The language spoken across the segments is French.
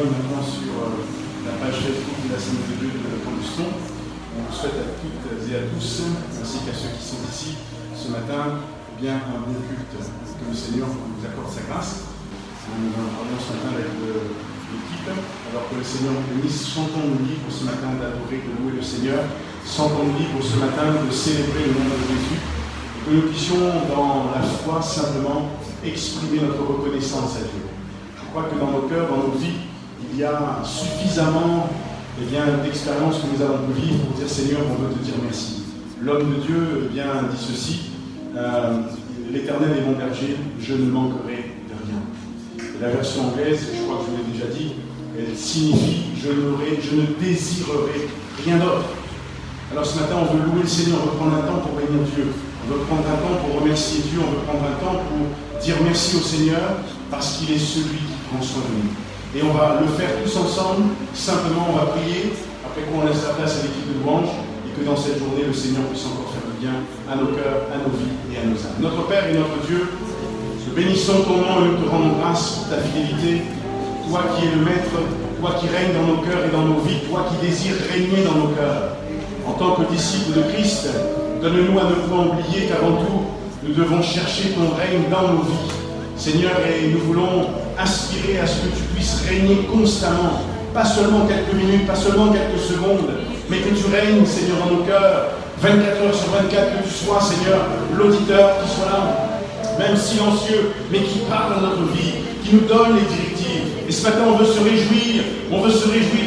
parole maintenant sur la page Facebook de l'Assemblée de Dieu de Cambuston. On vous souhaite à toutes et à tous, ainsi qu'à ceux qui sont ici ce matin, bien un bon culte, que le Seigneur nous accorde sa grâce. Nous en parlions ce matin avec l'équipe, alors que le Seigneur nous bénisse. Chantons nous libre ce matin d'adorer, de louer le Seigneur. Chantons nous libre ce matin de célébrer le nom de Jésus. Que nous puissions, dans la foi, simplement exprimer notre reconnaissance à Dieu. Je crois que dans nos cœurs, dans nos vies, il y a suffisamment d'expériences que nous avons pu vivre pour dire Seigneur, on veut te dire merci. L'homme de Dieu dit ceci, l'Éternel est mon berger, je ne manquerai de rien. Et la version anglaise, je crois que je vous l'ai déjà dit, elle signifie je ne désirerai rien d'autre. Alors ce matin, on veut louer le Seigneur, on veut prendre un temps pour bénir Dieu, on veut prendre un temps pour remercier Dieu, on veut prendre un temps pour dire merci au Seigneur parce qu'il est celui qui prend soin de nous. Et on va le faire tous ensemble, simplement on va prier, après qu'on laisse la place à l'équipe de louange, et que dans cette journée, le Seigneur puisse encore faire du bien à nos cœurs, à nos vies et à nos âmes. Notre Père et notre Dieu, nous bénissons ton nom et nous te rendons grâce pour ta fidélité, toi qui es le Maître, toi qui règnes dans nos cœurs et dans nos vies, toi qui désires régner dans nos cœurs. En tant que disciples de Christ, donne-nous à ne pas oublier qu'avant tout, nous devons chercher ton règne dans nos vies. Seigneur, et nous voulons aspirer à ce que tu puisses régner constamment, pas seulement quelques minutes, pas seulement quelques secondes, mais que tu règnes, Seigneur, dans nos cœurs, 24 heures sur 24, que tu sois, Seigneur, l'auditeur qui soit là, même silencieux, mais qui parle à notre vie, qui nous donne les directives. Et ce matin, on veut se réjouir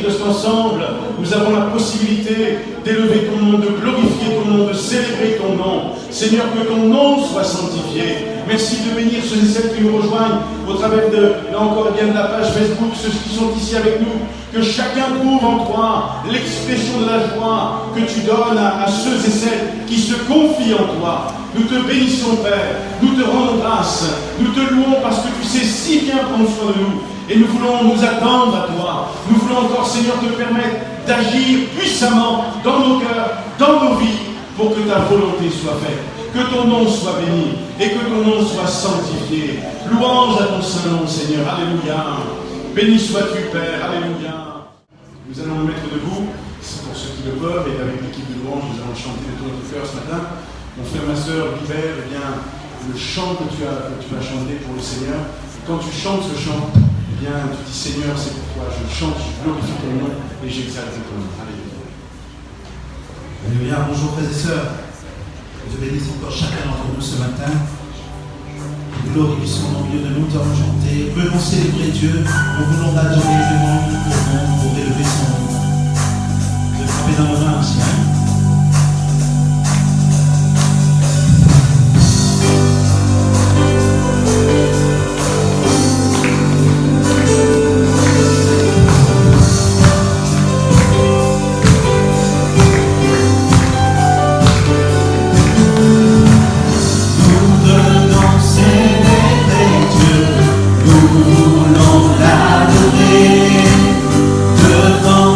de cet ensemble. Nous avons la possibilité d'élever ton nom, de glorifier ton nom, de célébrer ton nom. Seigneur, que ton nom soit sanctifié. Merci de bénir ceux et celles qui nous rejoignent au travers de, là encore, bien de la page Facebook, ceux qui sont ici avec nous. Que chacun trouve en toi l'expression de la joie que tu donnes à ceux et celles qui se confient en toi. Nous te bénissons, Père. Nous te rendons grâce. Nous te louons parce que tu sais si bien prendre soin de nous. Et nous voulons nous attendre à toi. Nous voulons encore, Seigneur, te permettre d'agir puissamment dans nos cœurs, dans nos vies, pour que ta volonté soit faite. Que ton nom soit béni et que ton nom soit sanctifié. Louange à ton saint nom, Seigneur. Alléluia. Béni sois-tu, Père. Alléluia. Nous allons nous mettre debout. C'est pour ceux qui le peuvent. Et avec l'équipe de louange, nous allons chanter de tout notre cœur ce matin. Mon frère, ma soeur, Libère, eh bien, le chant que tu as chanté pour le Seigneur. Quand tu chantes ce chant, eh bien, tu dis Seigneur, c'est pour toi. Je chante, je glorifie ton nom et j'exalte ton nom. Alléluia. Alléluia. Bonjour, frères et sœurs. Je bénisse encore chacun d'entre nous ce matin. Nous glorifions au milieu de nous, nous allons chanter. Venons célébrer Dieu. Nous voulons l'adorer, venons pour élever son nom. Je vais frapper dans nos mains aussi. Nous voulons l'adorer devant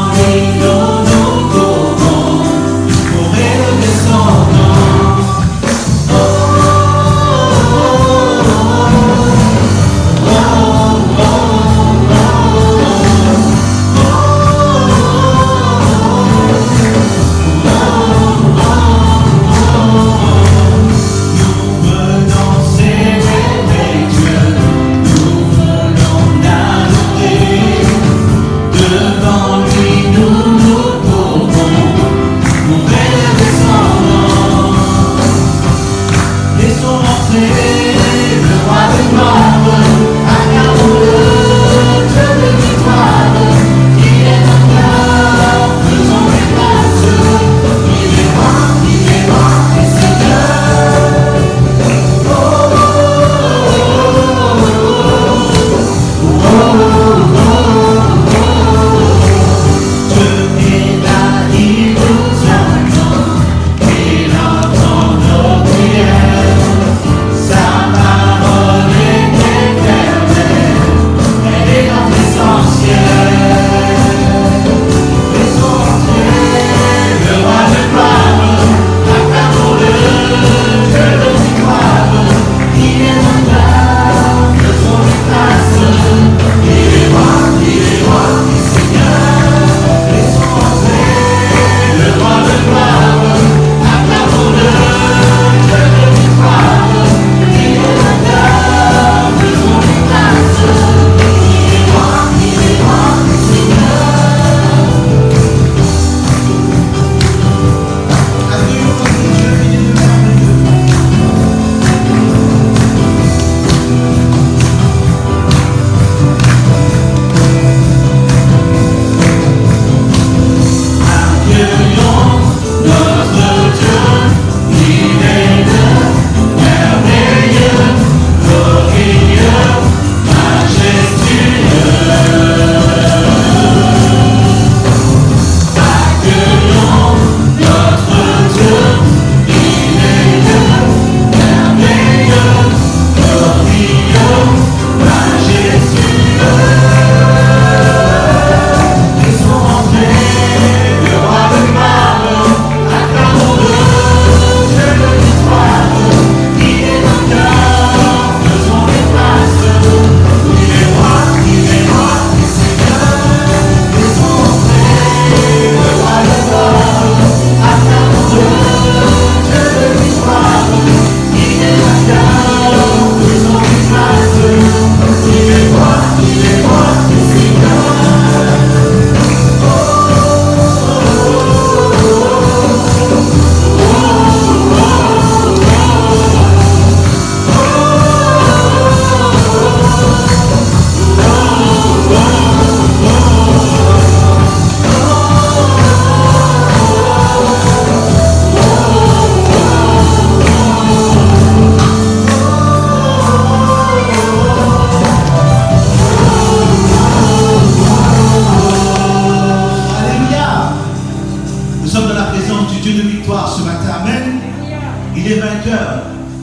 Il est vainqueur.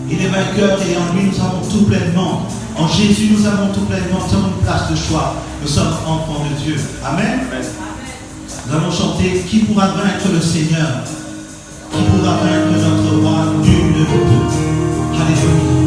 Il est vainqueur et en lui nous avons tout pleinement. En Jésus nous avons tout pleinement. Nous avons une place de choix. Nous sommes enfants de Dieu. Amen. Nous allons chanter qui pourra vaincre le Seigneur? Qui pourra vaincre notre roi? Nul ne peut. Alléluia.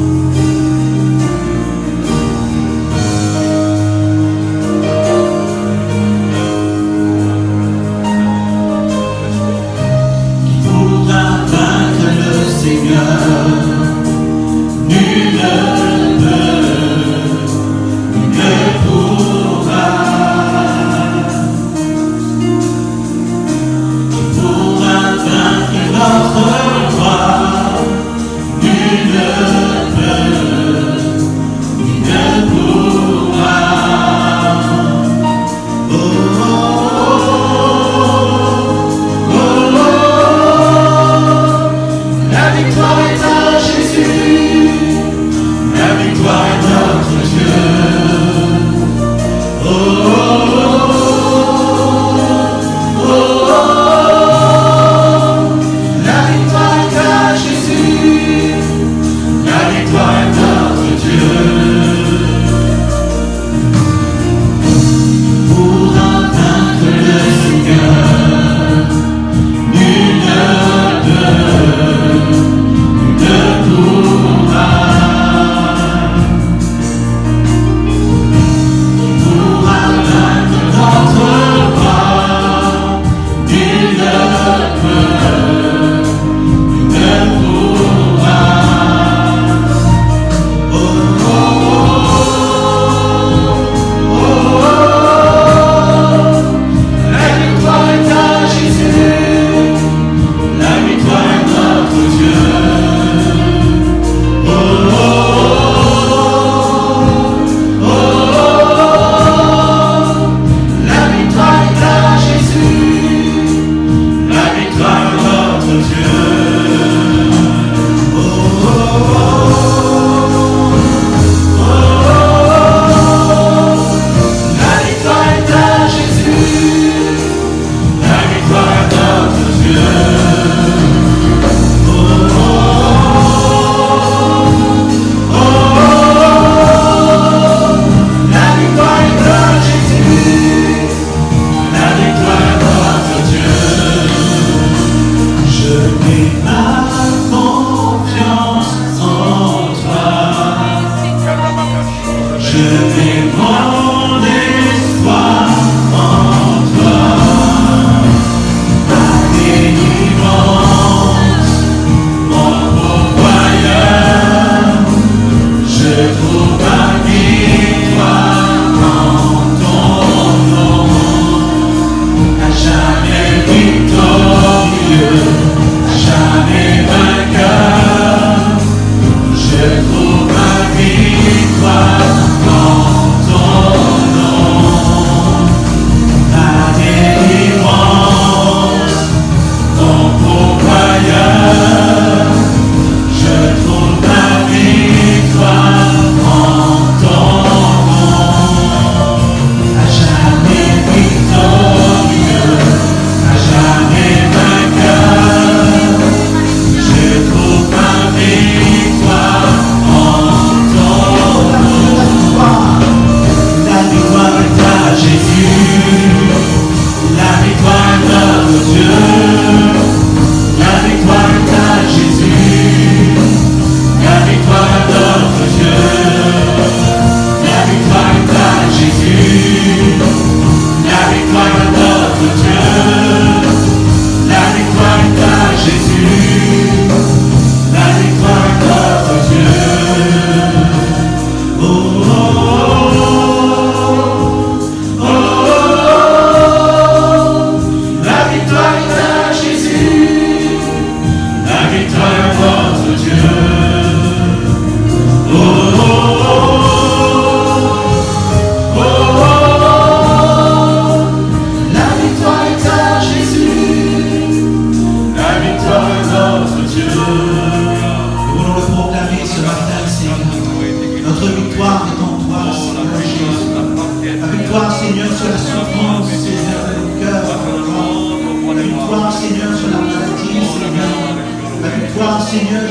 Notre roi, nul ne peut.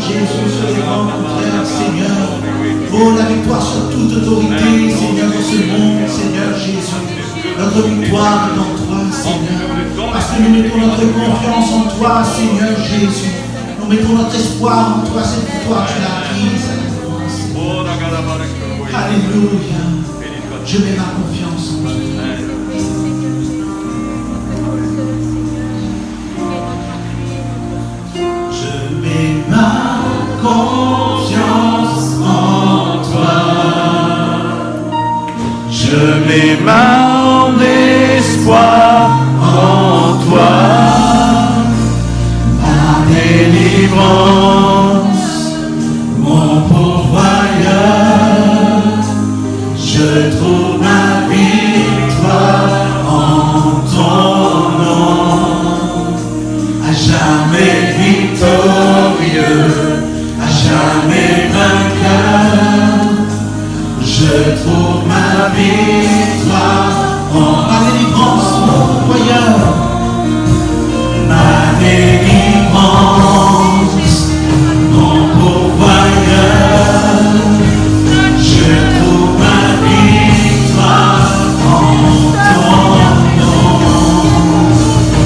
Jésus, sur les vents contraires, Seigneur. Oh, la victoire sur toute autorité, Seigneur, dans ce monde, Seigneur Jésus. Notre victoire est en toi, Seigneur. Parce que nous mettons notre confiance en toi, Seigneur Jésus. Nous mettons notre espoir en toi, cette victoire, tu l'as acquise. Alléluia. Je mets ma confiance en toi. Je mets ma confiance en toi. Je mets mon espoir en toi. Ma délivrance, mon pourvoyeur. Je trouve ma victoire en ton nom. À jamais victorieux, à jamais vainqueur. Je trouve ma victoire en ma délivrance, mon pourvoyeur. Ma délivrance, mon pourvoyeur. Je trouve ma victoire en ton nom.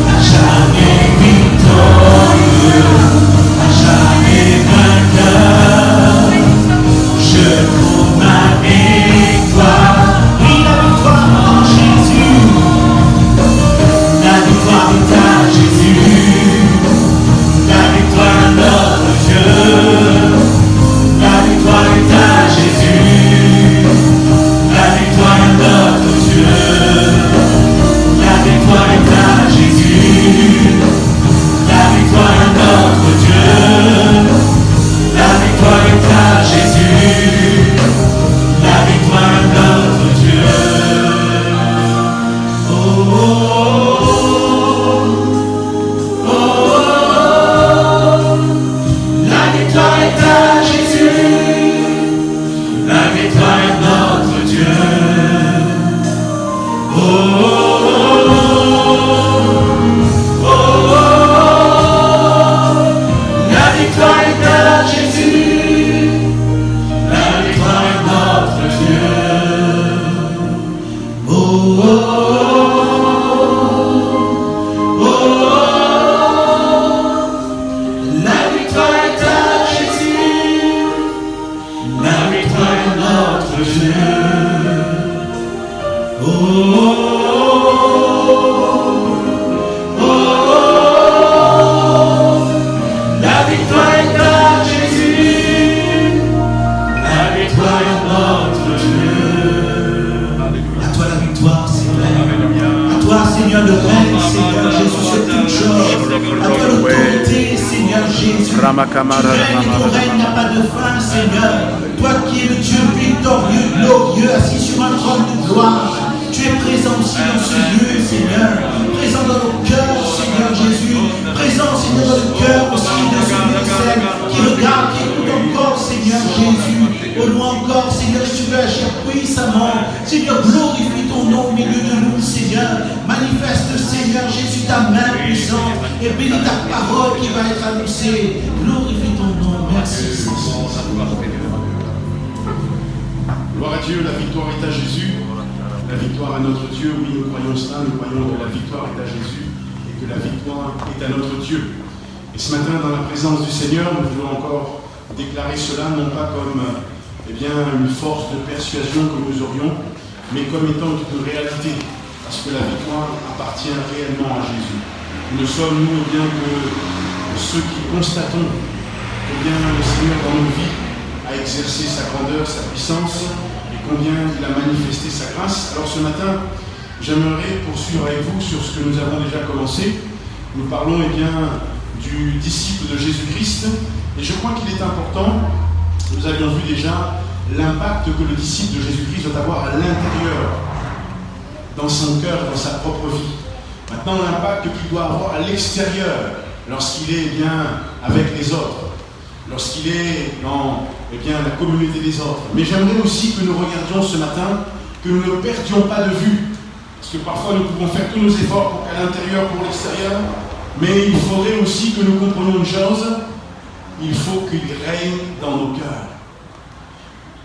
À jamais victorieux, à jamais vainqueur. Je trouve ma victoire. Oui, la victoire en Jésus. La victoire est à Jésus. La victoire à notre Dieu. La victoire est à Jésus. La victoire à notre Dieu. La victoire est à Jésus. La victoire à notre Dieu. La victoire est à Jésus. La victoire à notre Dieu. Oh, oh, oh, oh, oh. La victoire est à Jésus. La victoire est notre Dieu. Oh, oh, oh, oh, oh. La victoire est à Jésus. La victoire est notre Dieu. Oh, oh, oh, oh, oh. La victoire est à Jésus. La victoire est notre Dieu. Oh, oh, oh, oh. La victoire est à Jésus. La victoire est notre Dieu. À toi la victoire, Seigneur. À toi, Seigneur, le règne, Seigneur Jésus, sur toute chose. À toi l'autorité, Seigneur Jésus. Tu règnes, ton règne n'a pas de fin, Seigneur. Toi qui es le Dieu victorieux, glorieux, assis sur un trône de gloire. Tu es présent aussi dans ce lieu, Seigneur. Présent dans nos cœurs, Seigneur Jésus. Présent, Seigneur, dans le cœur aussi de celui qui regarde, qui écoute encore, Seigneur Jésus. Au loin encore, Seigneur, tu veux agir puissamment. Seigneur, glorifie ton nom au milieu de nous, Seigneur. Manifeste, Seigneur Jésus, ta main puissante et bénis ta parole qui va être annoncée. Glorifie ton nom. Merci, Seigneur. Gloire à Dieu, la victoire est à Jésus. La victoire à notre Dieu, oui, nous croyons cela, nous croyons que la victoire est à Jésus et que la victoire est à notre Dieu. Et ce matin, dans la présence du Seigneur, nous voulons encore déclarer cela, non pas comme une force de persuasion que nous aurions, mais comme étant une réalité, parce que la victoire appartient réellement à Jésus. Nous ne sommes, nous, bien que ceux qui constatons que bien le Seigneur dans nos vies a exercé sa grandeur, sa puissance, combien il a manifesté sa grâce. Alors ce matin, j'aimerais poursuivre avec vous sur ce que nous avons déjà commencé. Nous parlons du disciple de Jésus-Christ, et je crois qu'il est important, nous avions vu déjà l'impact que le disciple de Jésus-Christ doit avoir à l'intérieur, dans son cœur, dans sa propre vie. Maintenant, l'impact qu'il doit avoir à l'extérieur, lorsqu'il est avec les autres, lorsqu'il est dans la communauté des autres. Mais j'aimerais aussi que nous regardions ce matin, que nous ne perdions pas de vue. Parce que parfois nous pouvons faire tous nos efforts pour qu'à l'intérieur, pour l'extérieur, mais il faudrait aussi que nous comprenions une chose, il faut qu'il règne dans nos cœurs.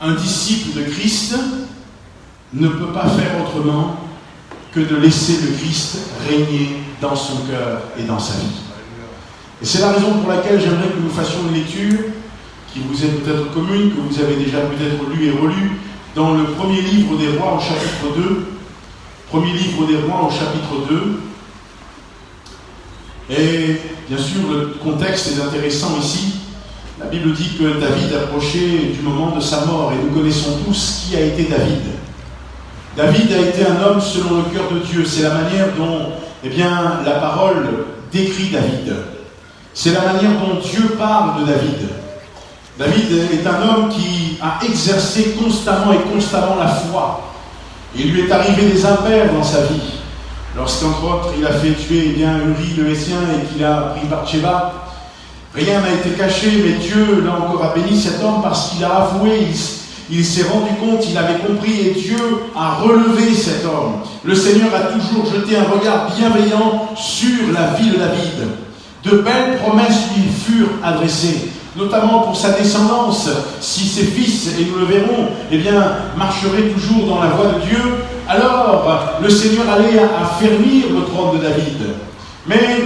Un disciple de Christ ne peut pas faire autrement que de laisser le Christ régner dans son cœur et dans sa vie. Et c'est la raison pour laquelle j'aimerais que nous fassions une lecture qui vous est peut-être commune, que vous avez déjà peut-être lu et relu, dans le premier livre des Rois au chapitre 2. Premier livre des Rois au chapitre 2. Et bien sûr, le contexte est intéressant ici. La Bible dit que David approchait du moment de sa mort, et nous connaissons tous qui a été David. David a été un homme selon le cœur de Dieu. C'est la manière dont la parole décrit David. C'est la manière dont Dieu parle de David. David est un homme qui a exercé constamment la foi. Il lui est arrivé des impairs dans sa vie. Lorsqu'entre autres, il a fait tuer Uri le Hétien et qu'il a pris Bathsheba, rien n'a été caché, mais Dieu, là encore, a béni cet homme parce qu'il a avoué, il s'est rendu compte, il avait compris, et Dieu a relevé cet homme. Le Seigneur a toujours jeté un regard bienveillant sur la vie de David. De belles promesses lui furent adressées, notamment pour sa descendance, si ses fils, et nous le verrons, marcheraient toujours dans la voie de Dieu, alors le Seigneur allait affermir le trône de David. Mais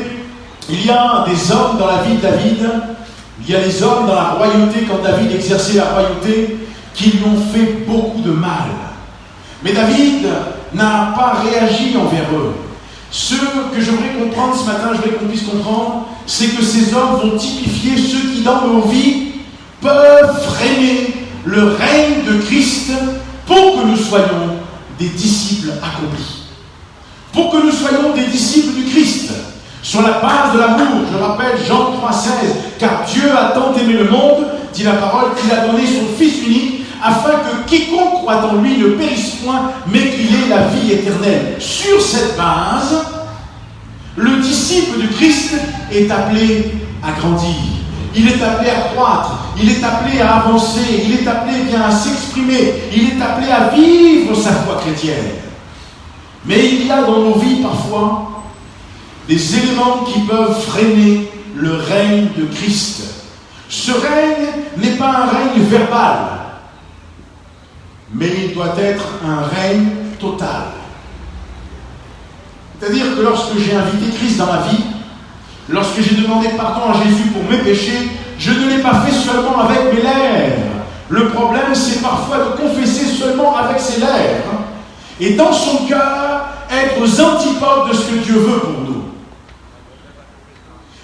il y a des hommes dans la vie de David, il y a des hommes dans la royauté, quand David exerçait la royauté, qui lui ont fait beaucoup de mal. Mais David n'a pas réagi envers eux. Ce que j'aimerais comprendre ce matin, je voudrais qu'on puisse comprendre, c'est que ces hommes vont typifier ceux qui dans nos vies peuvent freiner le règne de Christ pour que nous soyons des disciples accomplis. Pour que nous soyons des disciples du Christ. Sur la base de l'amour, je rappelle Jean 3,16, car Dieu a tant aimé le monde, dit la parole, qu'il a donné son Fils unique, afin que quiconque croit en lui ne périsse point, mais qu'il ait la vie éternelle. Sur cette base, le disciple du Christ est appelé à grandir. Il est appelé à croître, il est appelé à avancer, il est appelé à s'exprimer, il est appelé à vivre sa foi chrétienne. Mais il y a dans nos vies parfois des éléments qui peuvent freiner le règne de Christ. Ce règne n'est pas un règne verbal, mais il doit être un règne total. C'est-à-dire que lorsque j'ai invité Christ dans ma vie, lorsque j'ai demandé pardon à Jésus pour mes péchés, je ne l'ai pas fait seulement avec mes lèvres. Le problème, c'est parfois de confesser seulement avec ses lèvres et dans son cœur, être aux antipodes de ce que Dieu veut pour nous.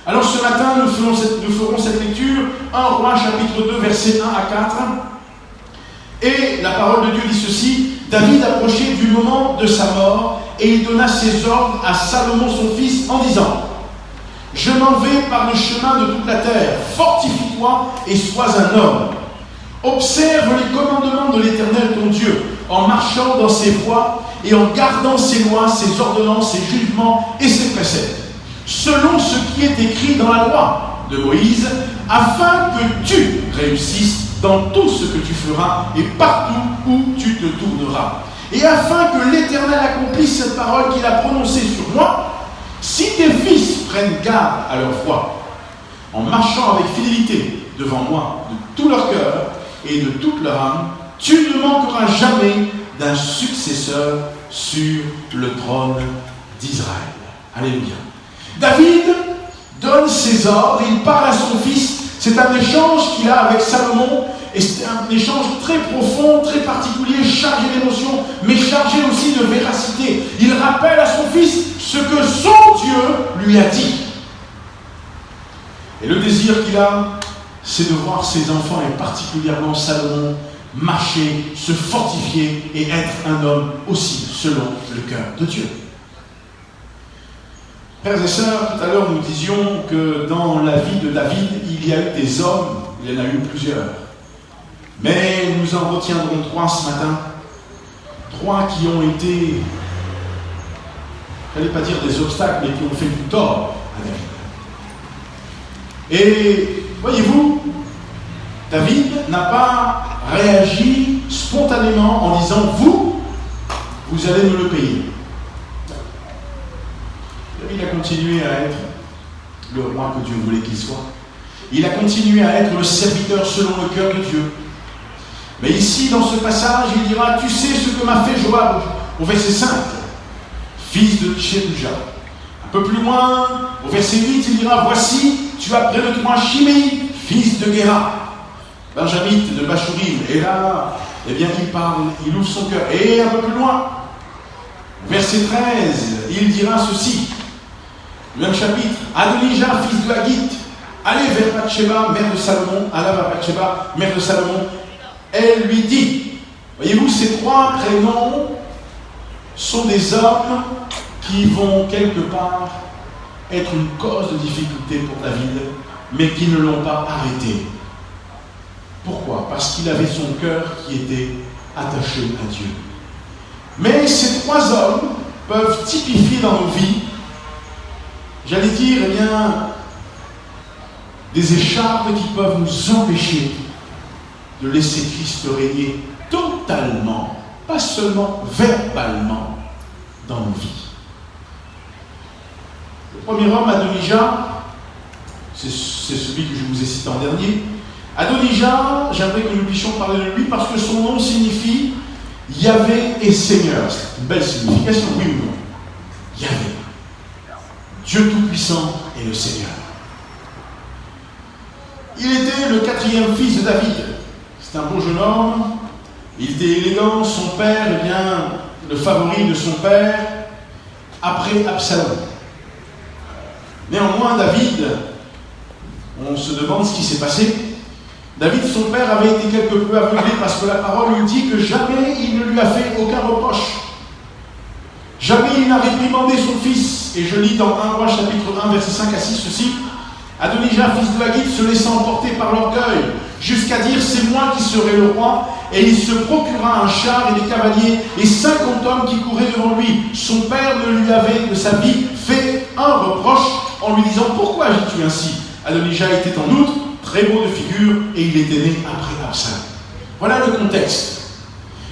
Alors ce matin, nous ferons cette lecture, 1 Roi chapitre 2, versets 1 à 4. Et la parole de Dieu dit ceci: David approchait du moment de sa mort, et il donna ses ordres à Salomon son fils en disant: Je m'en vais par le chemin de toute la terre, fortifie-toi et sois un homme. Observe les commandements de l'Éternel ton Dieu, en marchant dans ses voies et en gardant ses lois, ses ordonnances, ses jugements et ses préceptes, selon ce qui est écrit dans la loi de Moïse, afin que tu réussisses dans tout ce que tu feras et partout où tu te tourneras. Et afin que l'Éternel accomplisse cette parole qu'il a prononcée sur moi, si tes fils prennent garde à leur foi, en marchant avec fidélité devant moi de tout leur cœur et de toute leur âme, tu ne manqueras jamais d'un successeur sur le trône d'Israël. Alléluia. David donne ses ordres, il parle à son fils. C'est un échange qu'il a avec Salomon, et c'est un échange très profond, très particulier, chargé d'émotions, mais chargé aussi de véracité. Il rappelle à son fils ce que son Dieu lui a dit. Et le désir qu'il a, c'est de voir ses enfants, et particulièrement Salomon, marcher, se fortifier et être un homme aussi selon le cœur de Dieu. Frères et sœurs, tout à l'heure nous disions que dans la vie de David, il y a eu des hommes, il y en a eu plusieurs. Mais nous en retiendrons 3 ce matin. 3 qui ont été, je n'allais pas dire des obstacles, mais qui ont fait du tort à David. Et voyez-vous, David n'a pas réagi spontanément en disant « vous allez me le payer ». David a continué à être le roi que Dieu voulait qu'il soit. Il a continué à être le serviteur selon le cœur de Dieu. Mais ici, dans ce passage, il dira, tu sais ce que m'a fait Joab, au verset 5, fils de Tchérouja. Un peu plus loin, au verset 8, il dira, voici, tu as près de toi Shimei, fils de Guéra, benjamite de Bachurim. Et là, eh bien, il parle, il ouvre son cœur. Et un peu plus loin, verset 13, il dira ceci, le même chapitre, Adonijah, fils de Haggith, allez vers Bathsheba, mère de Salomon, alla vers Bathsheba, mère de Salomon. Elle lui dit, voyez-vous, ces trois prénoms sont des hommes qui vont quelque part être une cause de difficulté pour David, mais qui ne l'ont pas arrêté. Pourquoi? Parce qu'il avait son cœur qui était attaché à Dieu. Mais ces trois hommes peuvent typifier dans nos vies, j'allais dire, eh bien, des écharpes qui peuvent nous empêcher de laisser Christ régner totalement, pas seulement verbalement, dans nos vies. Le premier homme, Adonijah, c'est celui que je vous ai cité en dernier. Adonijah, j'aimerais que nous puissions parler de lui parce que son nom signifie Yahvé et Seigneur. C'est une belle signification, oui ou non? Yahvé, Dieu Tout-Puissant et le Seigneur. Il était le quatrième fils de David. C'est un beau jeune homme, il était élégant, son père, eh bien, le favori de son père, après Absalom. Néanmoins, David, on se demande ce qui s'est passé. David, son père, avait été quelque peu aveuglé parce que la parole lui dit que jamais il ne lui a fait aucun reproche. Jamais il n'a réprimandé son fils. Et je lis dans 1 Roi chapitre 1, versets 5 à 6, ceci. Adonijah, fils de Haggith, se laissant emporter par l'orgueil, jusqu'à dire, c'est moi qui serai le roi, et il se procura un char et des cavaliers, et 50 hommes qui couraient devant lui. Son père ne lui avait, de sa vie, fait un reproche, en lui disant, pourquoi agis-tu ainsi? Adonijah était en outre très beau de figure, et il était né après Absalom. Voilà le contexte.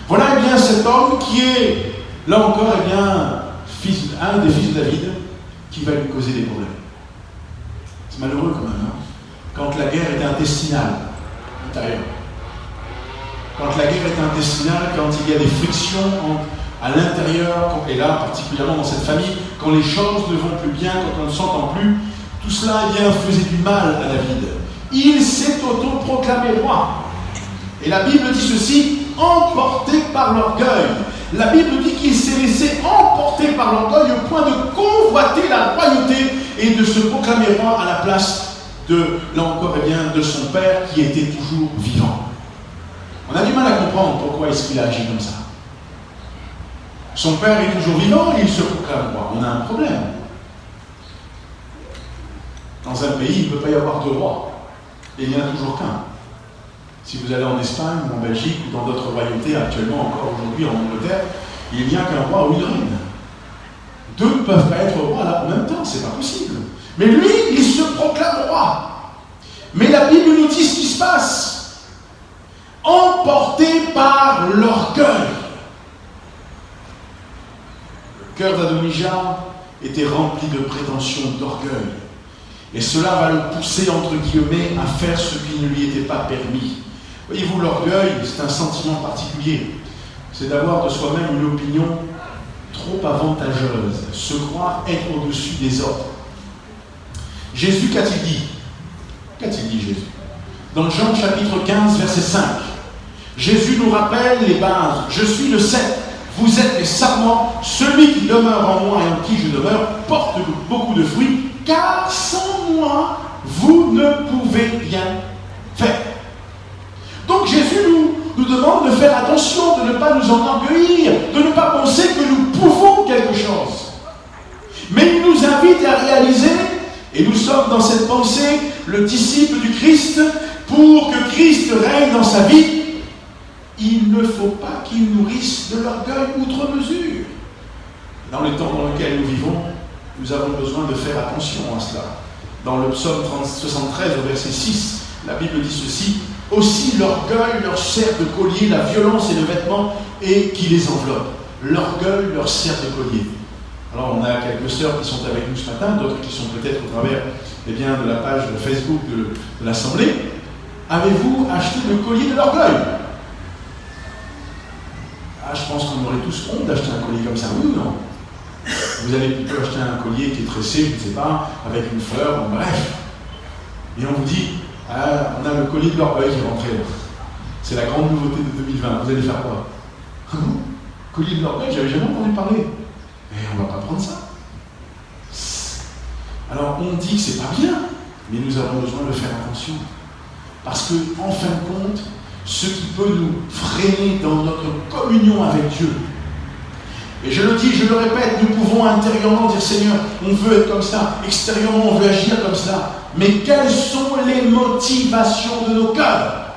Voilà, eh bien, cet homme qui est, là encore, eh bien, un des fils de David, qui va lui causer des problèmes. C'est malheureux quand même, hein? Quand la guerre est intestinale, intérieure. Quand la guerre est intestinale, quand il y a des frictions à l'intérieur, et là particulièrement dans cette famille, quand les choses ne vont plus bien, quand on ne s'entend plus, tout cela eh bien, faisait du mal à David. Il s'est autoproclamé roi. Et la Bible dit ceci, emporté par l'orgueil. La Bible dit qu'il s'est laissé emporter par l'orgueil au point de convoiter la royauté et de se proclamer roi à la place de, là encore, eh bien, de son père qui était toujours vivant. On a du mal à comprendre pourquoi est-ce qu'il a agi comme ça. Son père est toujours vivant et il se proclame roi. On a un problème. Dans un pays, il ne peut pas y avoir deux rois. Et il n'y en a toujours qu'un. Si vous allez en Espagne ou en Belgique ou dans d'autres royautés, actuellement encore aujourd'hui en Angleterre, il n'y a qu'un roi ou une reine. Deux ne peuvent pas être rois là en même temps, c'est pas possible. Mais lui, il se proclame roi. Mais la Bible nous dit ce qui se passe. Emporté par l'orgueil. Le cœur d'Adonijah était rempli de prétentions, d'orgueil. Et cela va le pousser, entre guillemets, à faire ce qui ne lui était pas permis. Voyez-vous, l'orgueil, c'est un sentiment particulier. C'est d'avoir de soi-même une opinion trop avantageuse, se croire être au-dessus des autres. Jésus, qu'a-t-il dit? Qu'a-t-il dit Jésus? Dans Jean chapitre 15, verset 5, Jésus nous rappelle les bases. Je suis le cep, vous êtes les sarments, celui qui demeure en moi et en qui je demeure porte beaucoup de fruits, car sans moi, vous ne pouvez rien faire. Donc Jésus nous demande de faire attention, de ne pas nous enorgueillir, de ne pas penser que nous pouvons quelque chose. Mais il nous invite à réaliser, et nous sommes dans cette pensée, le disciple du Christ, pour que Christ règne dans sa vie, il ne faut pas qu'il nourrisse de l'orgueil outre mesure. Dans les temps dans lesquels nous vivons, nous avons besoin de faire attention à cela. Dans le psaume 73, au verset 6, la Bible dit ceci, « Aussi l'orgueil leur sert de collier, la violence et le vêtement et qui les enveloppe. L'orgueil leur sert de collier. » Alors on a quelques sœurs qui sont avec nous ce matin, d'autres qui sont peut-être au travers de la page Facebook de l'Assemblée. Avez-vous acheté le collier de l'orgueil? Je pense qu'on aurait tous honte d'acheter un collier comme ça, oui ou non? Vous allez plutôt acheter un collier qui est tressé, je ne sais pas, avec une fleur, bref. Et on vous dit, on a le collier de l'orgueil qui est rentré. C'est la grande nouveauté de 2020. Vous allez faire quoi? Ah bon? Collier de l'orgueil, j'avais jamais entendu parler. Mais on ne va pas prendre ça. Alors on dit que c'est pas bien, mais nous avons besoin de faire attention. Parce que, en fin de compte, ce qui peut nous freiner dans notre communion avec Dieu, et je le dis, je le répète, nous pouvons intérieurement dire Seigneur, on veut être comme ça, extérieurement on veut agir comme ça, mais quelles sont les motivations de nos cœurs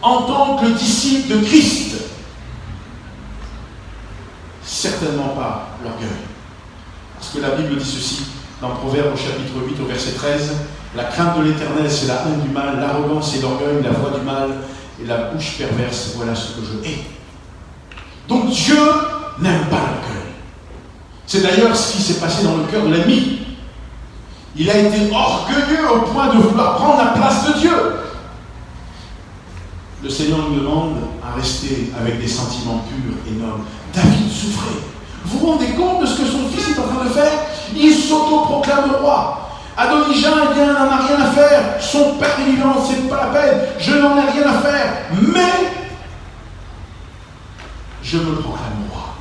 en tant que disciples de Christ? Certainement pas l'orgueil. Parce que la Bible dit ceci, dans Proverbes au chapitre 8 au verset 13, la crainte de l'Éternel c'est la haine du mal, l'arrogance et l'orgueil, la voix du mal et la bouche perverse, voilà ce que je hais. Donc Dieu n'aime pas l'orgueil. C'est d'ailleurs ce qui s'est passé dans le cœur de l'ennemi. Il a été orgueilleux au point de vouloir prendre la place de Dieu. Le Seigneur nous demande à rester avec des sentiments purs et nobles. David souffrait. Vous vous rendez compte de ce que son fils est en train de faire? Il s'auto-proclame roi. Adonijah, n'en a rien à faire. Son père est vivant, c'est pas la peine. Je n'en ai rien à faire. Mais je me proclame roi.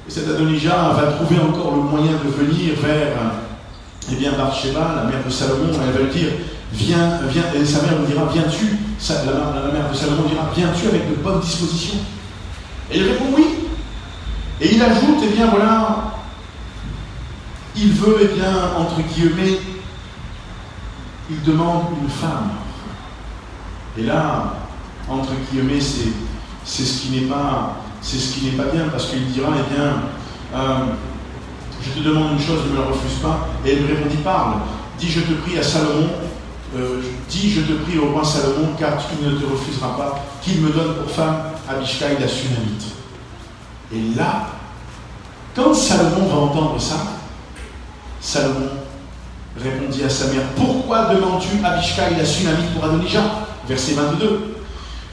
Et cet Adonijah va trouver encore le moyen de venir vers Bathsheba, la mère de Salomon. Elle va lui dire, viens, et sa mère lui dira, viens-tu? La mère de Salomon dira, viens-tu avec de bonnes dispositions? Et il répond oui. Et il ajoute, il veut, entre guillemets, il demande une femme. Et là, entre guillemets, c'est ce qui n'est pas bien, parce qu'il dira, je te demande une chose, ne me la refuse pas. Et elle lui répondit, parle. Dis, je te prie à Salomon, dis, je te prie au roi Salomon, car tu ne te refuseras pas, qu'il me donne pour femme Abishai la Sunamite. Et là, quand Salomon va entendre ça, Salomon répondit à sa mère, pourquoi demandes-tu Abishai la Sunamite pour Adonijah? Verset 22.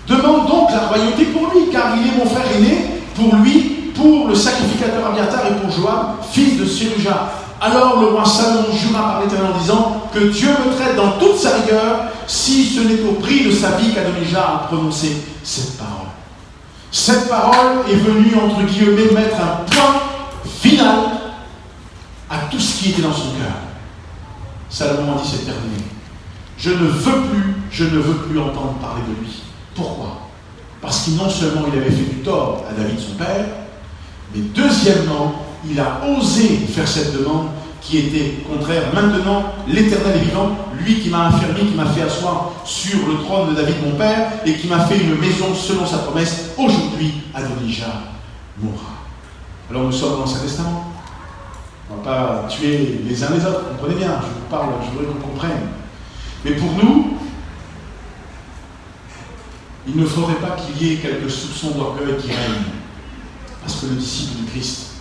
Demande donc la royauté pour lui, car il est mon frère aîné, pour lui, pour le sacrificateur Abiatar et pour Joab, fils de Séruja. Alors le roi Salomon jura par l'Éternel en disant que Dieu me traite dans toute sa rigueur, si ce n'est au prix de sa vie qu'Adonijah a prononcé cette parole. Cette parole est venue, entre guillemets, mettre un point final à tout ce qui était dans son cœur. Salomon a dit, c'est terminé. Je ne veux plus entendre parler de lui. Pourquoi? Parce que non seulement il avait fait du tort à David son père, mais deuxièmement, il a osé faire cette demande qui était contraire. Maintenant, l'Éternel est vivant, lui qui m'a affermi, qui m'a fait asseoir sur le trône de David mon père, et qui m'a fait une maison selon sa promesse. Aujourd'hui, Adonijah mourra. Alors nous sommes dans l'Ancien Testament. On ne va pas tuer les uns les autres, comprenez bien, je vous parle, je voudrais qu'on comprenne. Mais pour nous, il ne faudrait pas qu'il y ait quelques soupçons d'orgueil qui règnent. Parce que le disciple du Christ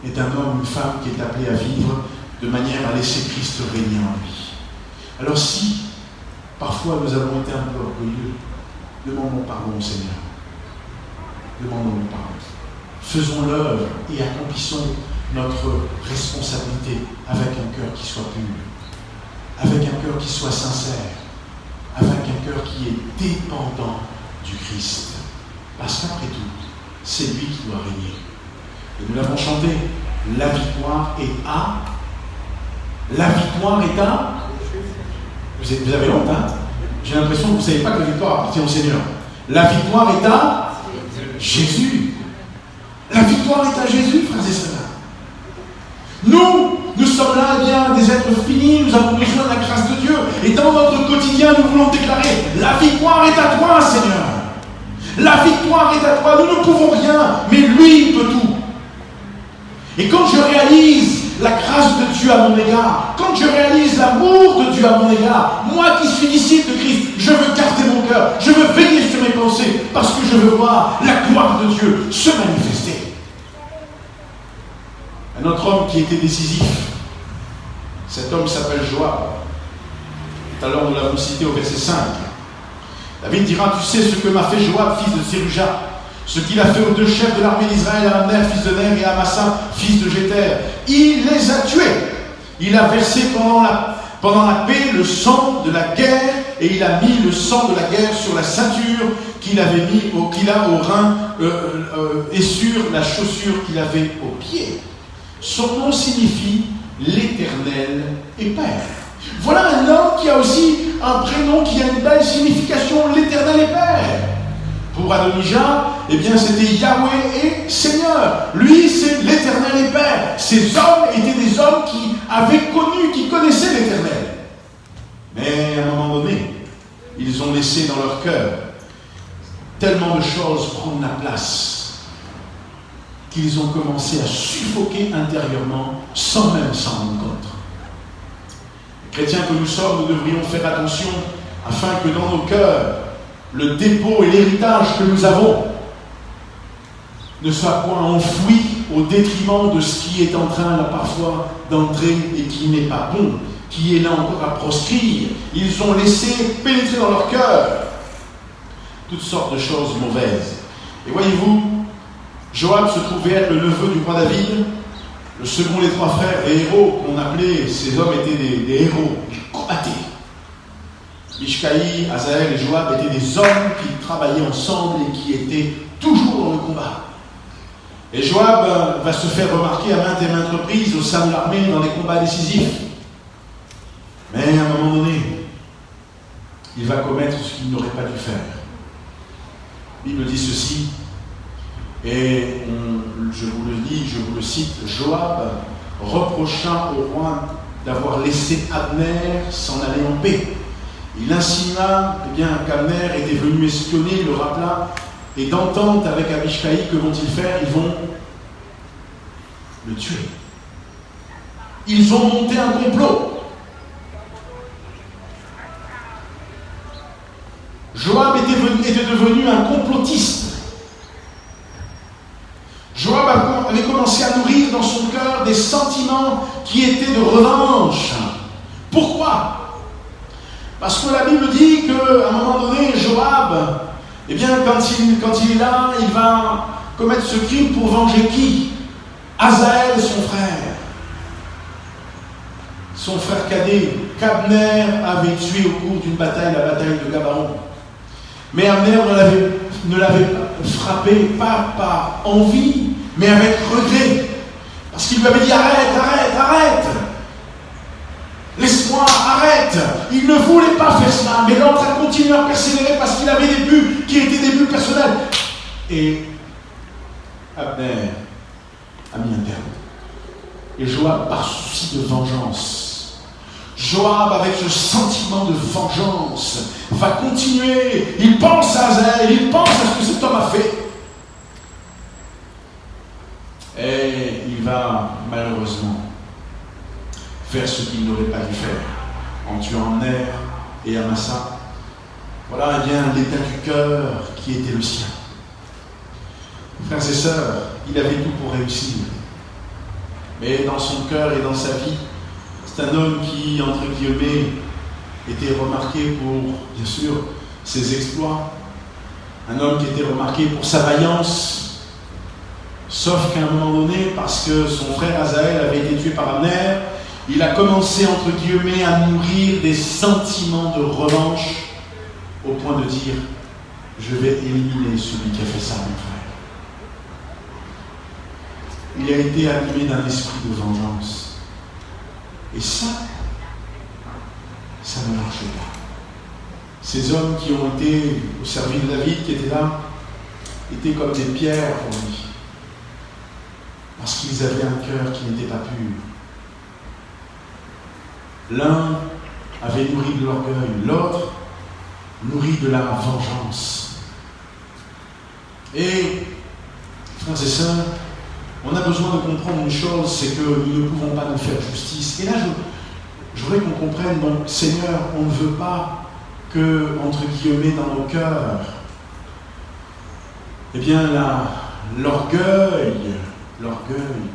est un homme, une femme qui est appelé à vivre de manière à laisser Christ régner en lui. Alors si, parfois nous avons été un peu orgueilleux, demandons pardon au Seigneur. Demandons pardon. Faisons l'œuvre et accomplissons notre responsabilité avec un cœur qui soit pur, avec un cœur qui soit sincère, avec un cœur qui est dépendant du Christ. Parce qu'après tout, c'est lui qui doit régner. Et nous l'avons chanté, la victoire est à... La victoire est à... Vous avez honte, hein? J'ai l'impression que vous ne savez pas que la victoire appartient au Seigneur. La victoire est à Jésus. La victoire est à Jésus, frères et sœurs. Nous sommes là, des êtres finis, nous avons besoin de la grâce de Dieu. Et dans notre quotidien, nous voulons déclarer, la victoire est à toi, Seigneur. La victoire est à toi. Nous ne pouvons rien, mais lui peut tout. Et quand je réalise la grâce de Dieu à mon égard, quand je réalise l'amour de Dieu à mon égard, moi qui suis disciple de Christ, je veux garder mon cœur, je veux veiller sur mes pensées, parce que je veux voir la gloire de Dieu se manifester. Un autre homme qui était décisif, cet homme s'appelle Joab. Tout à l'heure, nous l'avons cité au verset 5. David dira, tu sais ce que m'a fait Joab, fils de Séruja, ce qu'il a fait aux deux chefs de l'armée d'Israël, à Abner, fils de Ner, et à Amasa, fils de Jéter. Il les a tués. Il a versé pendant la paix le sang de la guerre, et il a mis le sang de la guerre sur la ceinture qu'il a au rein et sur la chaussure qu'il avait au pied. Son nom signifie l'Éternel est Père. Voilà un homme qui a aussi un prénom qui a une belle signification, l'Éternel est Père. Pour Adonijah, eh bien c'était Yahweh et Seigneur. Lui, c'est l'Éternel et Père. Ces hommes étaient des hommes qui connaissaient l'Éternel. Mais à un moment donné, ils ont laissé dans leur cœur tellement de choses prendre la place qu'ils ont commencé à suffoquer intérieurement sans même s'en rendre compte. Les chrétiens que nous sommes, nous devrions faire attention afin que dans nos cœurs, le dépôt et l'héritage que nous avons ne soient point enfouis au détriment de ce qui est en train là parfois d'entrer et qui n'est pas bon, qui est là encore à proscrire. Ils ont laissé pénétrer dans leur cœur toutes sortes de choses mauvaises. Et voyez-vous, Joab se trouvait être le neveu du roi David, le second des trois frères, des héros qu'on appelait, ces hommes étaient des héros, ils combattaient. Ishkaï, Azaël et Joab étaient des hommes qui travaillaient ensemble et qui étaient toujours dans le combat. Et Joab va se faire remarquer à maintes et maintes reprises au sein de l'armée dans des combats décisifs. Mais à un moment donné, il va commettre ce qu'il n'aurait pas dû faire. La Bible dit ceci, et je vous le dis, je vous le cite, Joab reprocha au roi d'avoir laissé Abner s'en aller en paix. Il insinua qu'Abner était venu espionner, il le rappela, et d'entente avec Abishai, que vont-ils faire? Ils vont le tuer. Ils ont monté un complot. Joab était devenu un complotiste. Joab avait commencé à nourrir dans son cœur des sentiments qui étaient de revanche. Pourquoi? Parce que la Bible dit qu'à un moment donné, Joab, eh bien, quand il est là, il va commettre ce crime pour venger qui? Azaël, son frère. Son frère cadet, qu'Abner avait tué au cours d'une bataille, la bataille de Gabaon. Mais Abner ne l'avait frappé pas par envie, mais avec regret. Parce qu'il lui avait dit, arrête, laisse-moi, arrête. Il ne voulait pas faire cela, mais l'autre a continué à persévérer parce qu'il avait des buts qui étaient des buts personnels. Et Abner a mis un terme. Et Joab, par souci de vengeance, Joab, avec ce sentiment de vengeance, va continuer. Il pense à Azaël, il pense à ce que cet homme a fait. Et il va malheureusement faire ce qu'il n'aurait pas dû faire en tuant Ner et Amasa. Voilà bien l'état du cœur qui était le sien. Frères et sœurs, il avait tout pour réussir. Mais dans son cœur et dans sa vie, c'est un homme qui, entre guillemets, était remarqué pour, bien sûr, ses exploits. Un homme qui était remarqué pour sa vaillance. Sauf qu'à un moment donné, parce que son frère Azaël avait été tué par Abner, il a commencé, entre guillemets, à nourrir des sentiments de revanche au point de dire « Je vais éliminer celui qui a fait ça, mon frère ». Il a été animé d'un esprit de vengeance. Et ça ne marchait pas. Ces hommes qui ont été au service de David, qui étaient là, étaient comme des pierres pour lui. Parce qu'ils avaient un cœur qui n'était pas pur. L'un avait nourri de l'orgueil, l'autre nourri de la vengeance. Et, frères et sœurs, on a besoin de comprendre une chose, c'est que nous ne pouvons pas nous faire justice. Et là, je voudrais qu'on comprenne, donc, Seigneur, on ne veut pas que, entre guillemets, dans nos cœurs, eh bien l'orgueil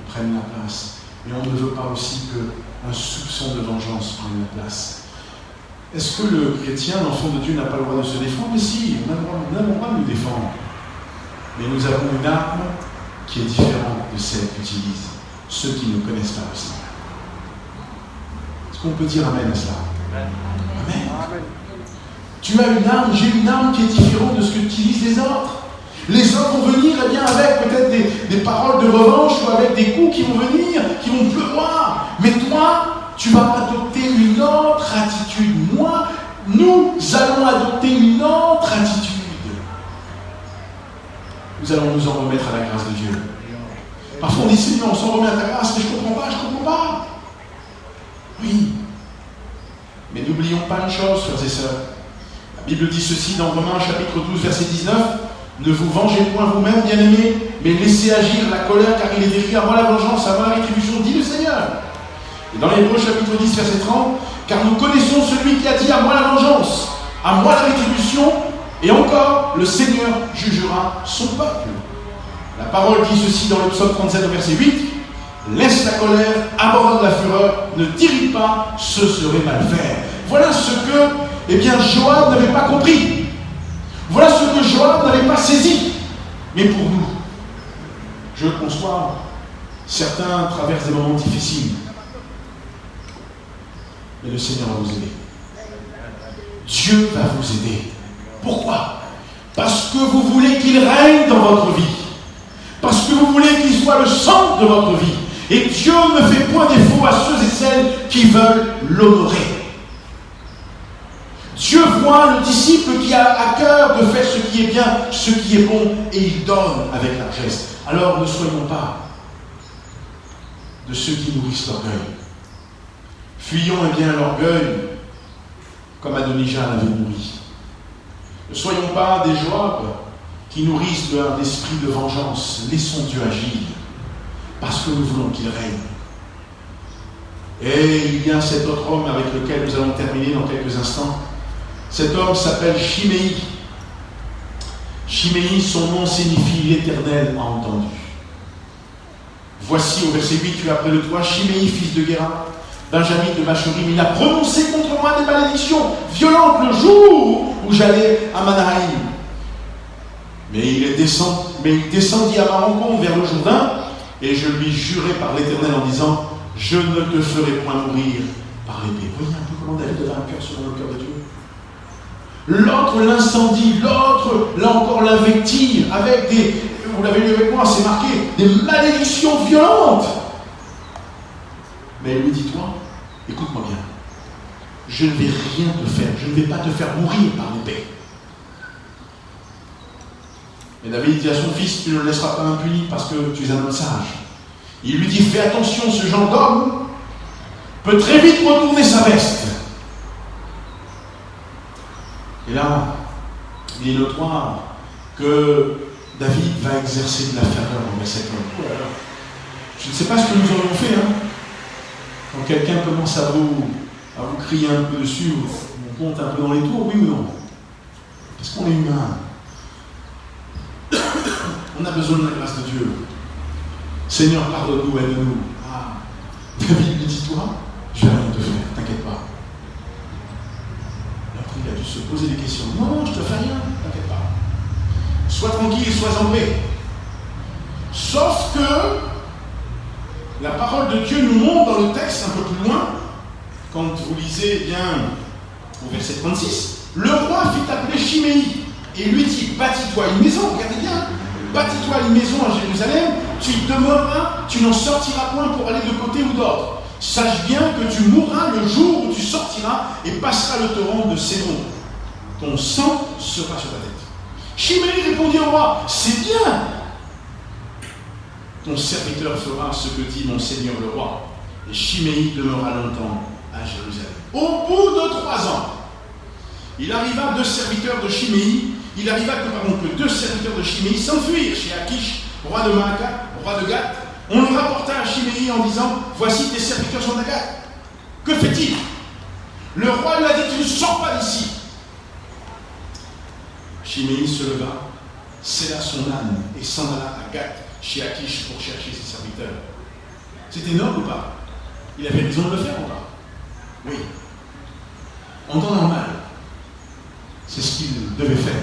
prenne la place. Et on ne veut pas aussi qu'un soupçon de vengeance prenne la place. Est-ce que le chrétien, l'enfant de Dieu, n'a pas le droit de se défendre? Mais si, on a le droit de nous défendre. Mais nous avons une arme qui est différente de celle qu'utilisent ceux qui ne connaissent pas le Seigneur. Est-ce qu'on peut dire Amen à cela? Amen. Tu as une arme, j'ai une arme qui est différente de ce que utilisent les autres. Les autres vont venir eh bien, avec peut-être des paroles de revanche ou avec des coups qui vont venir, qui vont pleuvoir. Mais toi, tu vas adopter une autre attitude. Nous allons adopter une autre attitude. Nous allons nous en remettre à la grâce de Dieu. Parfois on dit, Seigneur, on s'en remet à ta grâce, mais je ne comprends pas. Oui. Mais n'oublions pas une chose, frères et sœurs. La Bible dit ceci dans Romains chapitre 12, verset 19. Ne vous vengez point vous-même, bien-aimés, mais laissez agir la colère, car il est écrit à moi la vengeance, à moi la rétribution, dit le Seigneur. Et dans l'Hébreux chapitre 10, verset 30, car nous connaissons celui qui a dit à moi la vengeance, à moi la rétribution, et encore, le Seigneur jugera son peuple. La parole dit ceci dans le psaume 37, verset 8, laisse la colère, abandonne la fureur, ne t'irrite pas, ce serait mal faire. Voilà ce que, Joab n'avait pas compris. Voilà ce que Joab n'avait pas saisi. Mais pour nous, je le conçois, certains traversent des moments difficiles. Mais le Seigneur va vous aider. Dieu va vous aider. Pourquoi? Parce que vous voulez qu'il règne dans votre vie. Parce que vous voulez qu'il soit le centre de votre vie. Et Dieu ne fait point défaut à ceux et celles qui veulent l'honorer. Dieu voit le disciple qui a à cœur de faire ce qui est bien, ce qui est bon, et il donne avec largesse. Alors ne soyons pas de ceux qui nourrissent l'orgueil. Fuyons l'orgueil comme Adonijah l'avait nourri. Ne soyons pas des Joab qui nourrissent un esprit de vengeance. Laissons Dieu agir parce que nous voulons qu'il règne. Et il y a cet autre homme avec lequel nous allons terminer dans quelques instants. Cet homme s'appelle Chiméi. Chiméi, son nom signifie l'Éternel a entendu. Voici au verset 8, tu as près de toi Chiméi, fils de Guéra, Benjamin de Machorim. Il a prononcé contre moi des malédictions violentes le jour où j'allais à Manahaïm. Mais il descendit à ma rencontre vers le Jourdain, et je lui jurai par l'Éternel en disant, je ne te ferai point mourir par l'épée. Voyez un peu comment David avait un cœur selon le cœur de Dieu. L'autre l'incendie, l'autre, là encore, l'invective, avec vous l'avez lu avec moi, c'est marqué, des malédictions violentes. Mais il lui dit, toi, écoute-moi bien, je ne vais rien te faire, je ne vais pas te faire mourir par l'épée. Mais David dit à son fils, tu ne le laisseras pas impuni parce que tu es un homme sage. Il lui dit, fais attention, ce genre d'homme peut très vite retourner sa veste. Et là, il est notoire que David va exercer de la ferveur envers cet homme. Je ne sais pas ce que nous aurions fait, quand quelqu'un commence à vous crier un peu dessus, on monte un peu dans les tours, oui ou non? Parce qu'on est humain. On a besoin de la grâce de Dieu. Seigneur, pardonne-nous, aide-nous. David lui dit, toi, je ne vais rien te faire, t'inquiète pas. Après, il a dû se poser des questions. Non, je ne te fais rien, t'inquiète pas. Sois tranquille, sois en paix. Sauf que la parole de Dieu nous montre dans le texte un peu plus loin, quand vous lisez bien au verset 36, le roi fit appeler Chiméi et lui dit, bâtis-toi une maison, regardez bien, bâtis-toi une maison à Jérusalem, tu y demeureras, tu n'en sortiras point pour aller de côté ou d'autre. Sache bien que tu mourras le jour où tu sortiras et passeras le torrent de Cédron. Ton sang sera sur ta tête. Chiméi répondit au roi, c'est bien. Ton serviteur fera ce que dit mon seigneur le roi. Et Chiméi demeura longtemps à Jérusalem. Au bout de 3 ans, il arriva que deux serviteurs de Chiméi s'enfuirent chez Akish, roi de Maaka, roi de Gath. On le rapporta à Chiméi en disant, voici tes serviteurs sont à Gath. Que fait-il? Le roi lui a dit, tu ne sors pas d'ici. Chiméi se leva, scella son âne et s'en alla à Gath, chez Achish, pour chercher ses serviteurs. C'était noble ou pas? Il avait raison de le faire ou pas? Oui. En temps normal, c'est ce qu'il devait faire.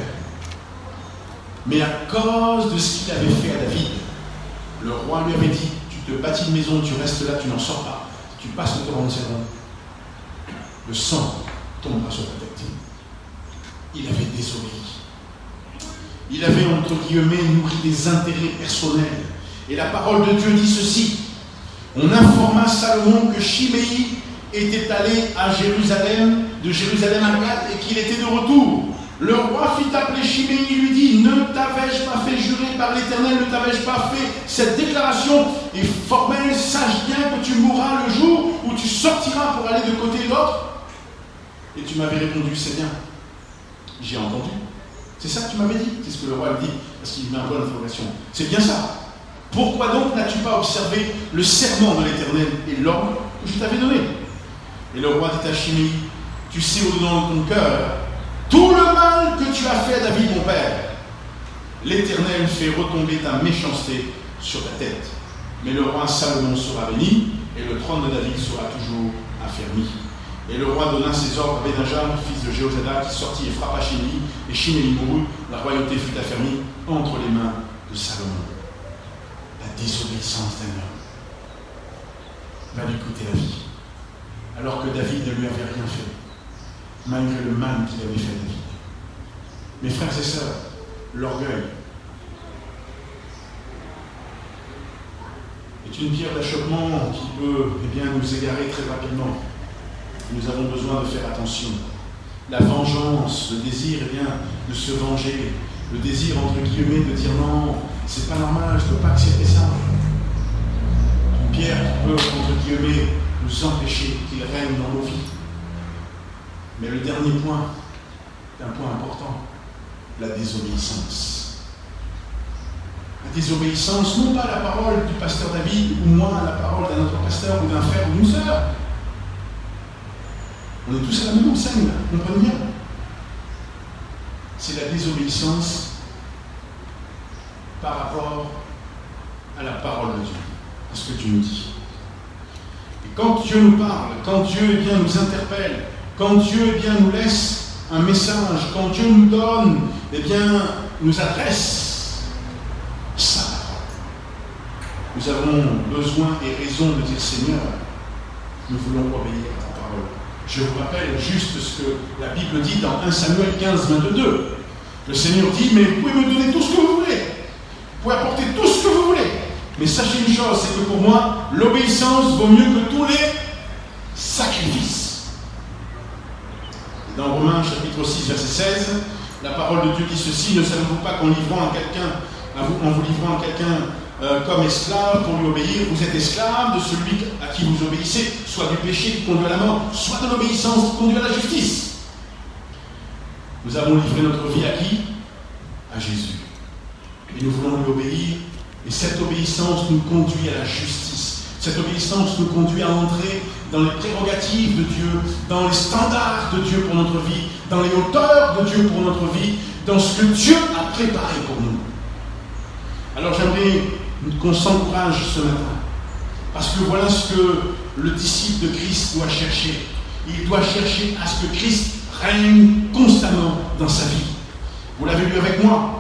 Mais à cause de ce qu'il avait fait à David, le roi lui avait dit, tu te bâtis une maison, tu restes là, tu n'en sors pas. Tu passes le torrent de Cédron, le sang tombera sur ta tête. Il avait désobéi. Il avait, entre guillemets, nourri des intérêts personnels. Et la parole de Dieu dit ceci. On informa Salomon que Chiméi était allé à Jérusalem, de Jérusalem à Gath, et qu'il était de retour. Le roi fit appeler Chiméi et lui dit, ne t'avais-je pas fait jurer par l'Éternel, ne t'avais-je pas fait cette déclaration est formelle, sache bien que tu mourras le jour où tu sortiras pour aller de côté et d'autre. Et tu m'avais répondu, c'est bien. J'ai entendu. C'est ça que tu m'avais dit. C'est ce que le roi lui dit, parce qu'il met un point d'interrogation. C'est bien ça. Pourquoi donc n'as-tu pas observé le serment de l'Éternel et l'ordre que je t'avais donné? Et le roi dit à Chiméi, tu sais au-dedans de ton cœur tout le mal que tu as fait à David mon père. L'Éternel fait retomber ta méchanceté sur ta tête. Mais le roi Salomon sera béni, et le trône de David sera toujours affermi. Et le roi donna ses ordres à Benadja, fils de Jéhozadak, qui sortit et frappa Chiméi, et Chiméi mourut. La royauté fut affermie entre les mains de Salomon. La désobéissance d'un homme va lui coûter la vie, alors que David ne lui avait rien fait, malgré le mal qu'il avait fait à David. Mes frères et sœurs, l'orgueil est une pierre d'achoppement qui peut nous égarer très rapidement. Nous avons besoin de faire attention. La vengeance, le désir de se venger, le désir entre guillemets de dire non, c'est pas normal, je ne peux pas accepter ça. Une pierre qui peut entre guillemets nous empêcher qu'il règne dans nos vies. Mais le dernier point, c'est un point important, la désobéissance. La désobéissance, non pas à la parole du pasteur David, ou moi à la parole d'un autre pasteur, ou d'un frère ou d'une sœur. On est tous à la même enseigne, comprenez bien. C'est la désobéissance par rapport à la parole de Dieu, à ce que Dieu nous dit. Et quand Dieu nous parle, quand Dieu nous interpelle, quand Dieu nous laisse un message, quand Dieu nous donne, nous adresse sa parole, nous avons besoin et raison de dire Seigneur, nous voulons obéir à ta parole. Je vous rappelle juste ce que la Bible dit dans 1 Samuel 15, 22. Le Seigneur dit, mais vous pouvez me donner tout ce que vous voulez. Vous pouvez apporter tout ce que vous voulez. Mais sachez une chose, c'est que pour moi, l'obéissance vaut mieux que tous les sacrifices. Et dans Romains chapitre 6, verset 16, la parole de Dieu dit ceci, ne savez-vous pas qu'en livrant à quelqu'un, en vous livrant à quelqu'un comme esclave pour lui obéir, vous êtes esclave de celui à qui vous obéissez, soit du péché qui conduit à la mort, soit de l'obéissance qui conduit à la justice. Nous avons livré notre vie à qui? À Jésus. Et nous voulons lui obéir, et cette obéissance nous conduit à la justice. Cette obéissance nous conduit à entrer dans les prérogatives de Dieu, dans les standards de Dieu pour notre vie, dans les hauteurs de Dieu pour notre vie, dans ce que Dieu a préparé pour nous. Alors j'aimerais qu'on s'encourage ce matin, parce que voilà ce que le disciple de Christ doit chercher. Il doit chercher à ce que Christ règne constamment dans sa vie. Vous l'avez lu avec moi.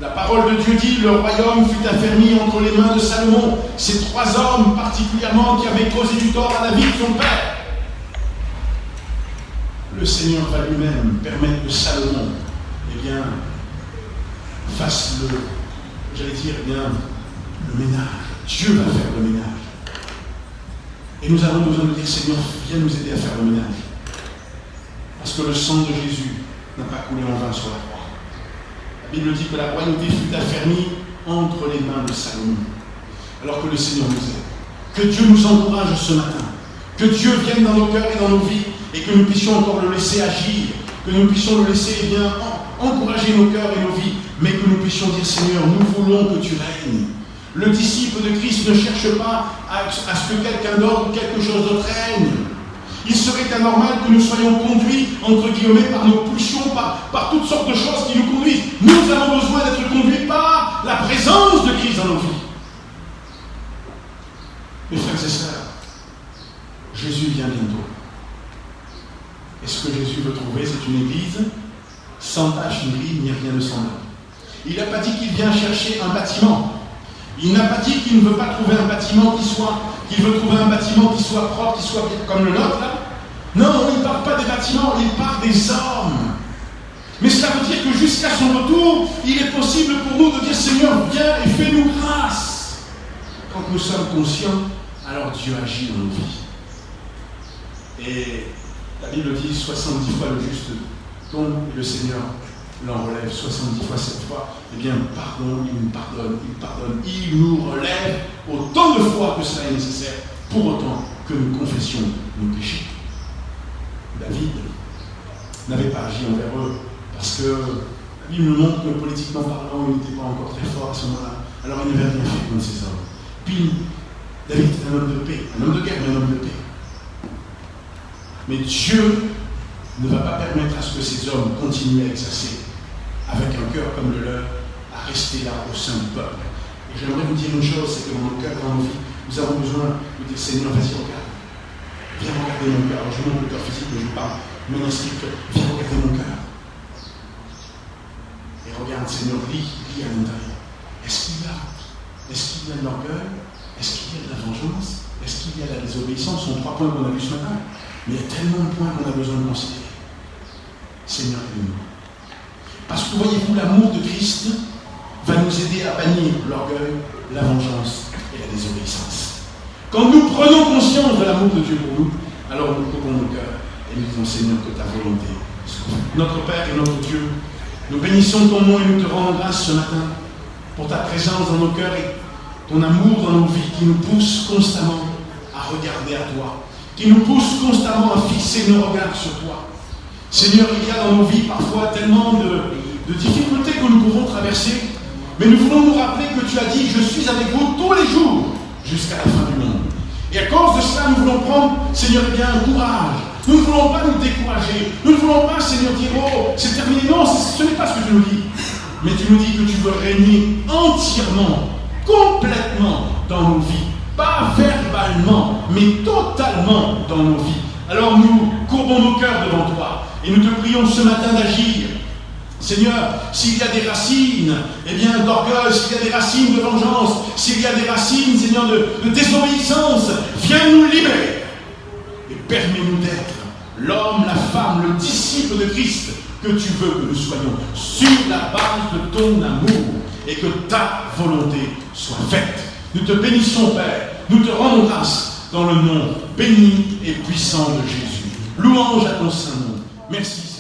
La parole de Dieu dit, le royaume fut affermi entre les mains de Salomon. Ces trois hommes particulièrement qui avaient causé du tort à la vie de son père. Le Seigneur va lui-même permettre que Salomon, fasse le ménage. Dieu va faire le ménage. Et nous avons besoin de dire, Seigneur, viens nous aider à faire le ménage. Parce que le sang de Jésus n'a pas coulé en vain sur la croix. La Bible dit que la royauté fut affermie entre les mains de Salomon. Alors que le Seigneur nous aide. Que Dieu nous encourage ce matin. Que Dieu vienne dans nos cœurs et dans nos vies. Et que nous puissions encore le laisser agir. Que nous puissions le laisser encourager nos cœurs et nos vies. Mais que nous puissions dire, Seigneur, nous voulons que tu règnes. Le disciple de Christ ne cherche pas à ce que quelqu'un d'autre ou quelque chose d'autre règne. Il serait anormal que nous soyons conduits, entre guillemets, par nos pulsions, par toutes sortes de choses qui nous conduisent. Nous avons besoin d'être conduits la présence de Christ dans nos vies. Mes frères et sœurs, Jésus vient bientôt. Et ce que Jésus veut trouver, c'est une église sans tache ni ride, ni rien de semblable. Il n'a pas dit qu'il vient chercher un bâtiment. Il n'a pas dit qu'il ne veut pas trouver un bâtiment qu'il veut trouver un bâtiment qui soit propre, qui soit bien comme le nôtre, là. Non, il ne parle pas des bâtiments, il parle des hommes. Mais cela veut dire que jusqu'à son retour, il est possible pour nous de dire, Seigneur, viens et fais-nous grâce. Quand nous sommes conscients, alors Dieu agit dans nos vies. Et la Bible dit 70 fois le juste tombe et le Seigneur l'en relève 70 fois, 7 fois. Eh bien, pardon, il nous pardonne, il nous relève autant de fois que cela est nécessaire, pour autant que nous confessions nos péchés. David n'avait pas agi envers eux, parce que la Bible nous montre que politiquement parlant, il n'était pas encore très fort à ce moment-là. Alors il n'avait rien fait contre ces hommes. Puis, David était un homme de paix, un homme de guerre, mais un homme de paix. Mais Dieu ne va pas permettre à ce que ces hommes continuent à exercer avec un cœur comme le leur, à rester là au sein du peuple. Et j'aimerais vous dire une chose, c'est que dans nos cœurs, dans nos vies, nous avons besoin de dire, Seigneur, vas-y, regarde. Viens regarder mon cœur. Alors, je montre le cœur physique, mais je vous parle mon esprit. Viens regarder mon cœur. Et regarde, Seigneur, lis à l'intérieur. Est-ce qu'il y a de l'orgueil? Est-ce qu'il y a de la vengeance? Est-ce qu'il y a de la désobéissance? Ce sont 3 points qu'on a vus ce matin. Mais il y a tellement de points qu'on a besoin de considérer. Seigneur, aide-nous. Parce que voyez-vous, l'amour de Christ va nous aider à bannir l'orgueil, la vengeance et la désobéissance. Quand nous prenons conscience de l'amour de Dieu pour nous, alors nous couvrons nos cœurs et nous disons, Seigneur, que ta volonté soit faite. Notre Père et notre Dieu, nous bénissons ton nom et nous te rendons grâce ce matin pour ta présence dans nos cœurs et ton amour dans nos vies qui nous pousse constamment à regarder à toi, qui nous pousse constamment à fixer nos regards sur toi. Seigneur, il y a dans nos vies parfois tellement de difficultés que nous pouvons traverser, mais nous voulons nous rappeler que tu as dit, je suis avec vous tous les jours jusqu'à la fin du monde. Et à cause de cela, nous voulons prendre, Seigneur, eh bien, un courage. Nous ne voulons pas nous décourager. Nous ne voulons pas, Seigneur, dire, oh, c'est terminé. Non, ce n'est pas ce que tu nous dis. Mais tu nous dis que tu veux régner entièrement, complètement dans nos vies. Pas verbalement, mais totalement dans nos vies. Alors nous courbons nos cœurs devant toi et nous te prions ce matin d'agir. Seigneur, s'il y a des racines, eh bien, d'orgueil, s'il y a des racines de vengeance, s'il y a des racines, Seigneur, de désobéissance, viens nous libérer et permets-nous d'être l'homme, la femme, le disciple de Christ que tu veux que nous soyons, sur la base de ton amour et que ta volonté soit faite. Nous te bénissons, Père, nous te rendons grâce dans le nom béni et puissant de Jésus. Louange à ton Saint-Nom. Merci.